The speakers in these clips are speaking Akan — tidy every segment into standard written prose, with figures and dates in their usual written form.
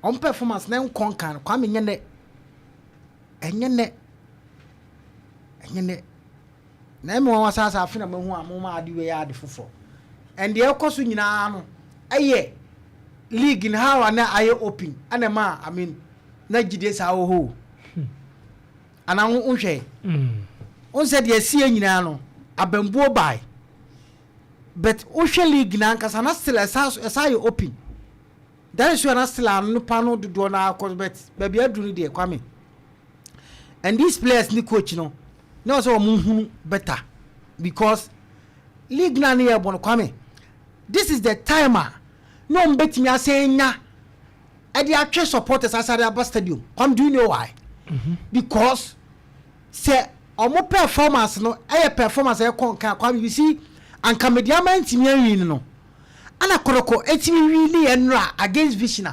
on performance na nkonkan kwa me nyene enye na me won asasa afina mahu amoma ade we ya de fofo and the ekoso nyina no eye league in how na aye open ana ma I mean na gide sa ho ana unhwe on said ye see nyina no abambuo bai but unhwe league na nkasa na still esa ye open that is why na still no pano do na cause bet baby aduru de kwame and these players ni coach no no so muhu better because league na ne yebon kwame this is the timer no mbetimi asenya e dey atwe supporters asade aba stadium come do you know why because say omo performance no performance e konka kwame you see anka mediama ntimi awin no ana Kotoko etimi really enra against Vision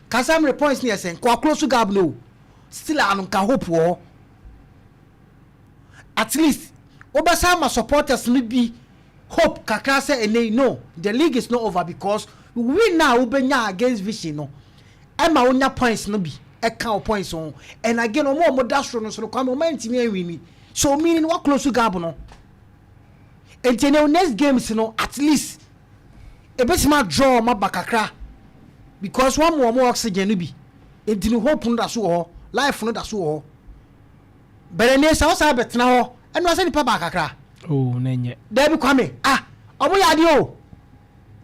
kasam points near sen kwa close gap no still anu ka hope wo at least obasa ma supporters no be hope kakra say no the league is not over because we now ubenya against Vision no ema onya points no bi e count points on and again omo dastro no so kwa mo ntimi awin so meaning what close gap no and next games no at least ebesima draw ma bakakra because one more oxygen no bi entini hope no da so ho life no da so ho berene sa o sa betena ho eno ase ni pa bakakra oh nenye da bi kwame omo yade o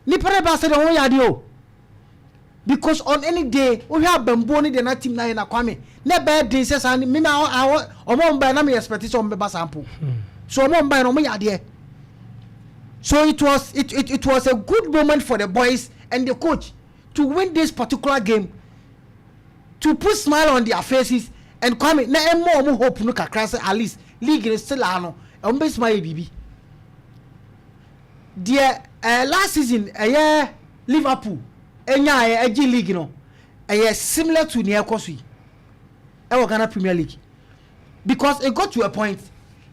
ni pere ba se de omo yade o because on any day we have bambo ni de na team na kwame na bad day say san me na omo mba na me expect so mba sample so omo mba na omo yade. So it was a good moment for the boys and the coach to win this particular game, to put smile on their faces and come in. Na more hope no kakra say at least league is still ano. Be smile bibi. The last season Liverpool enya AG league no similar to near Kosui. Ghana Premier League because it got to a point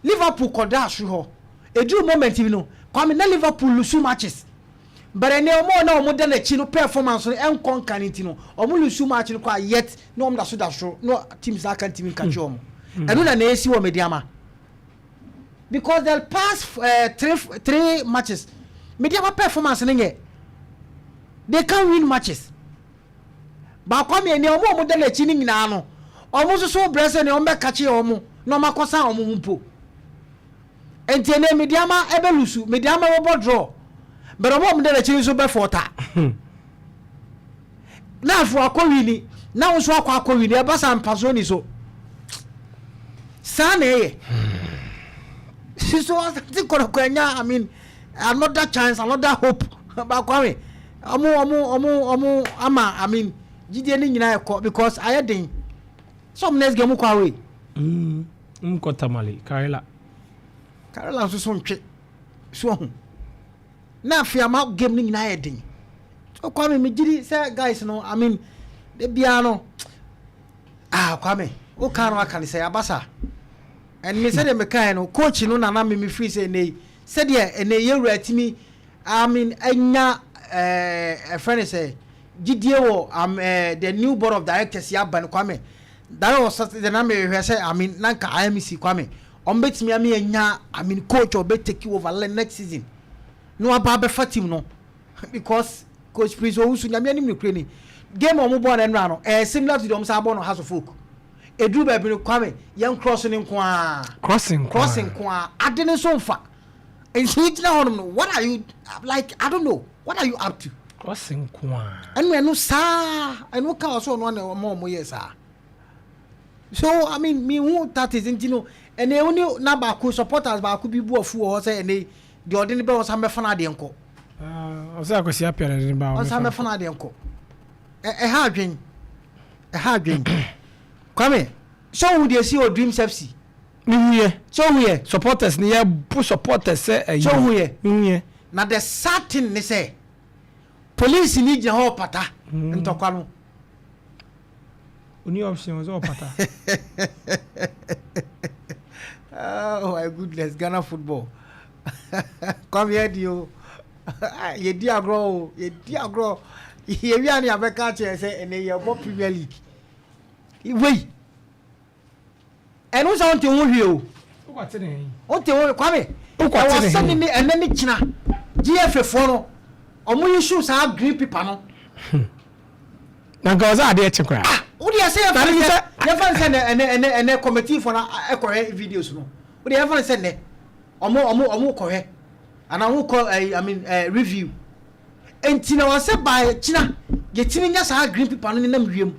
Liverpool could dash through. A due moment you know. Kwame na Liverpool lose matches but ene omo na omo de na chi no performance no enkon kaniti omo lose match no kwa yet no omo da so no teams that can team catch omo eno na esi wo mediama because the past three matches mediama performance no they can win matches ba kwame ene omo de na chi ni nyina no omo so brese ne omo be catch omo no makosa omo humpo entene mediama ebelusu mediama wo draw but omo de la chinso be fota na afu akowini na wo so akowini e basa mpaso ni so sana ye so ti Kotoko anya I mean another chance another hope ba kwame omo ama I mean gide ni nyina ekọ because ayedin some next game kwa we mkotamali Kaila so ntwe so na fiama game ni nyina yedin so kwame me gidi say guys no I mean de bia no kwame o kan no aka ni say abasa and me say de me kan no coach no na me free say nei say de ene yewura timi I mean anya a friend say gidie wo the new board of directors ya ban kwame that was the na me say I mean nanka IMC kwame ombetimi ami anya I mean coach or be take over next season no aba be fatim no because coach please o usu nyame anim ne game o mo bo na nra no similar to the omsa no house of folk edu ba bi no kwame yan crossing nko crossing ko ade ne so mfa and so it na no what are you like I don't know what are you up to crossing ko anu enu sa enu ka so no na mo yes so I mean me who that is intino and they only na ba ko supporters ba ko bi bu afu ho say and they the ordinary be was am fana de nko o say akosi apere de ba o say am fana de nko ha adwen kwame so who dey see o dreams FC me huye so huye supporters ni ya bu supporters say so huye me huye na the certain ni say police ni je ho pata ntokwa no Only option was all pata. Oh my goodness, Ghana football. Come here, you. You dear grow. Ye wi ani abeka che say ene ye bo Premier League. Wei. Enu so onte ho hwie o. Ukwate ne. Onte ho kwame. Ukwate ne. Wa sani ni ene ni kina. GFF fo no. Omo issue sa green paper no. Na ga oza ade eche kra. Udi ase ya fan se ene committee for na ekore videos no. Udi ya fan se ne. Omo kore. Ana wo call review. Enti na wase by china ye tini nya sa green paper no na wiem.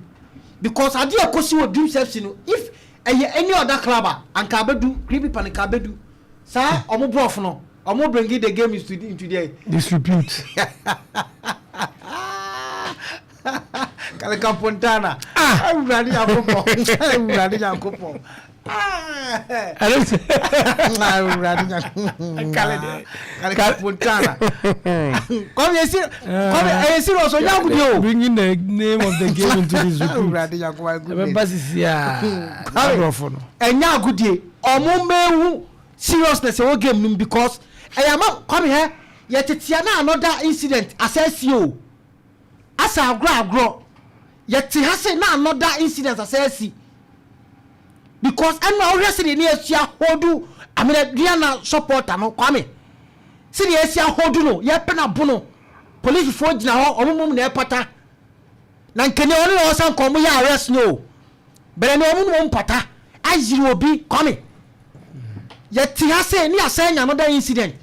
Because ade akosi wo dream FC no if any other club anka bedu green paper ne ka bedu. Sa omo prof no. Omo bring the game into the distribute. Kale Campontana. Everybody Jacopo. Everybody Jacopo. Everybody Kale Campontana. Come here, come so young. Bringing the name of the game into this group. Everybody Jacopo. Remember this year. Enya good day. Omo mehu seriousness o game because ayama come here yet na another incident assess you. Asa agro yet has say na another incident assess because and already the near sia hodu I mean Diana supporter no kwame see the sia hodu no ye pena bono police for gina ho omumum na epata na nkene oni o san komo ya arrest no bere no omumum pata aziri obi kwame yet has say ni asanya another incident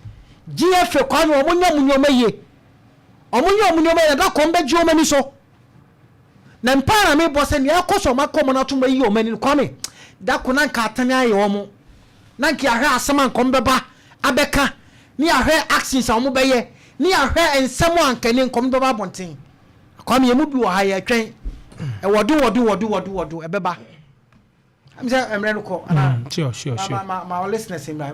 GFA kwame omunya munyoma omunyo me da kombe ji omani so na mpara me bo se ne akoso makomo na tuma yi omani kwame da kuna nka atane aye omo na nki ahwe asema nkombe ba abeka ni ahwe actions omo beye ni ahwe ensemo ankane nkombe ba bonten kwame ye mu bi wo ha ye twen e wodu ebeba am say emre no ko ana sure my listeners in